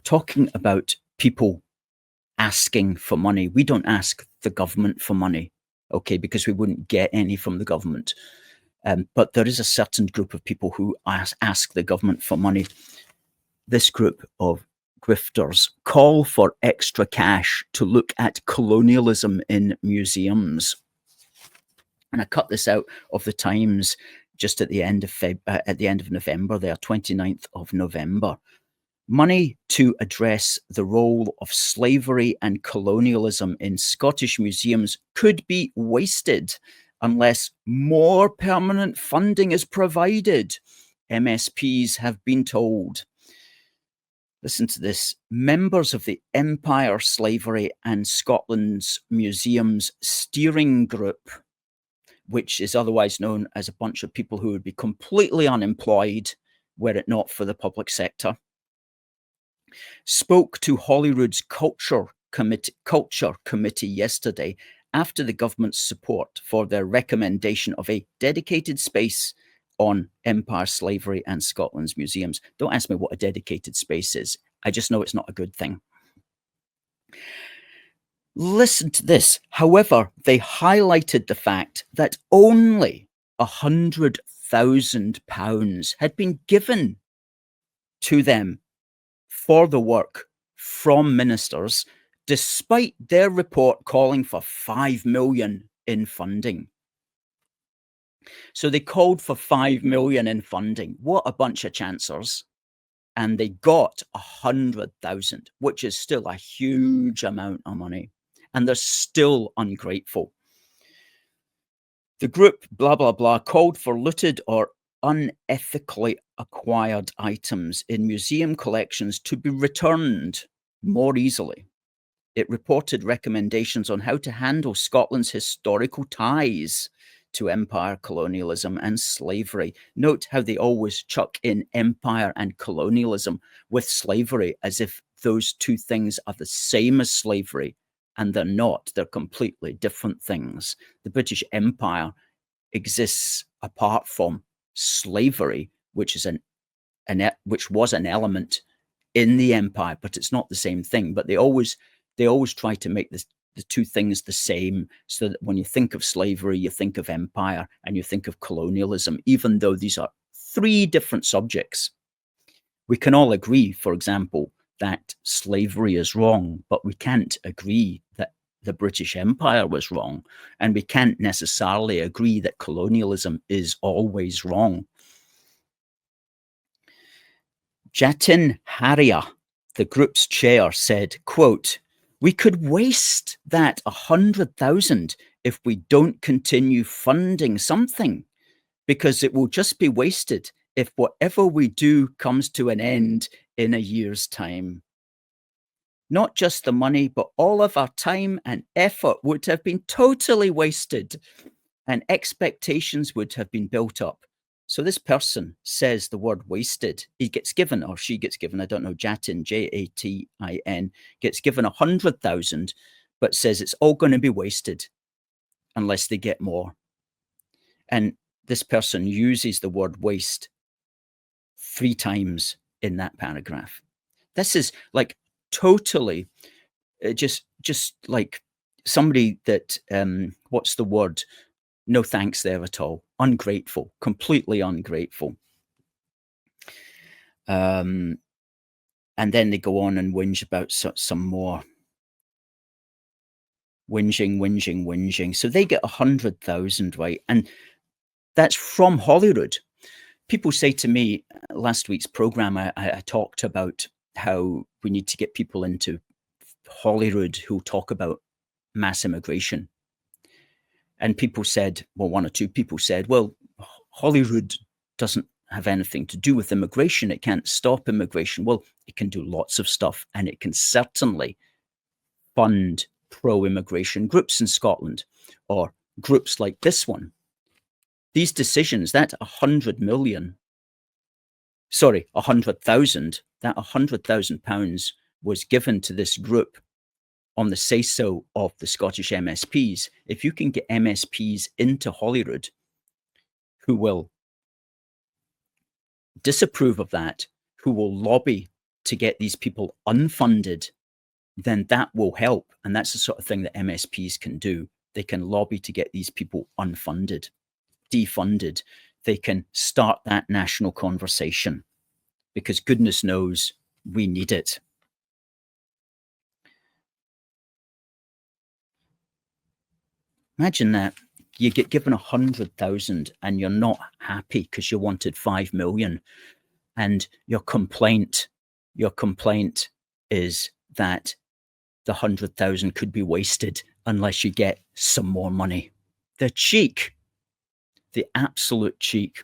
talking about people asking for money. We don't ask the government for money, okay, because we wouldn't get any from the government. But there is a certain group of people who ask the government for money. This group of grifters call for extra cash to look at colonialism in museums. And I cut this out of the Times just at the end of November, there, 29th of November. Money to address the role of slavery and colonialism in Scottish museums could be wasted unless more permanent funding is provided, MSPs have been told. Listen to this. Members of the Empire, Slavery and Scotland's Museums Steering Group, which is otherwise known as a bunch of people who would be completely unemployed were it not for the public sector, spoke to Holyrood's Culture Committee yesterday after the government's support for their recommendation of a dedicated space on Empire, Slavery and Scotland's museums. Don't ask me what a dedicated space is. I just know it's not a good thing. Listen to this. However, they highlighted the fact that only £100,000 had been given to them for the work from ministers, despite their report calling for 5 million in funding. So they called for 5 million in funding. What a bunch of chancers. And they got 100,000, which is still a huge amount of money. And they're still ungrateful. The group, blah, blah, blah, called for looted or unethically acquired items in museum collections to be returned more easily. It reported recommendations on how to handle Scotland's historical ties to empire, colonialism and slavery. Note how they always chuck in empire and colonialism with slavery as if those two things are the same as slavery, and they're not. They're completely different things. The British Empire exists apart from slavery, which is which was an element in the empire, but it's not the same thing. But they always try to make the two things the same, so that when you think of slavery, you think of empire and you think of colonialism, even though these are three different subjects. We can all agree, for example, that slavery is wrong, but we can't agree that the British Empire was wrong. And we can't necessarily agree that colonialism is always wrong. Jatin Haria, the group's chair, said, quote, "We could waste that 100,000 if we don't continue funding something, because it will just be wasted if whatever we do comes to an end in a year's time. Not just the money, but all of our time and effort would have been totally wasted, and expectations would have been built up." So this person says the word wasted. He gets given, or she gets given, I don't know, Jatin, Jatin, gets given 100,000, but says it's all going to be wasted unless they get more. And this person uses the word waste 3 times in that paragraph. This is like totally just like somebody that, what's the word? No thanks there at all. Ungrateful, completely ungrateful. And then they go on and whinge about some more. Whinging. So they get 100,000, right? And that's from Holyrood. People say to me, last week's program, I talked about how we need to get people into Holyrood who talk about mass immigration. And people said, well, 1 or 2 people said, well, Holyrood doesn't have anything to do with immigration. It can't stop immigration. Well, it can do lots of stuff, and it can certainly fund pro-immigration groups in Scotland, or groups like this one. These decisions, that 100,000, that £100,000 was given to this group on the say-so of the Scottish MSPs. If you can get MSPs into Holyrood who will disapprove of that, who will lobby to get these people unfunded, then that will help. And that's the sort of thing that MSPs can do. They can lobby to get these people unfunded, defunded. They can start that national conversation because goodness knows we need it. Imagine that you get given 100,000 and you're not happy because you wanted 5 million, and your complaint is that the 100,000 could be wasted unless you get some more money. The cheek, the absolute cheek.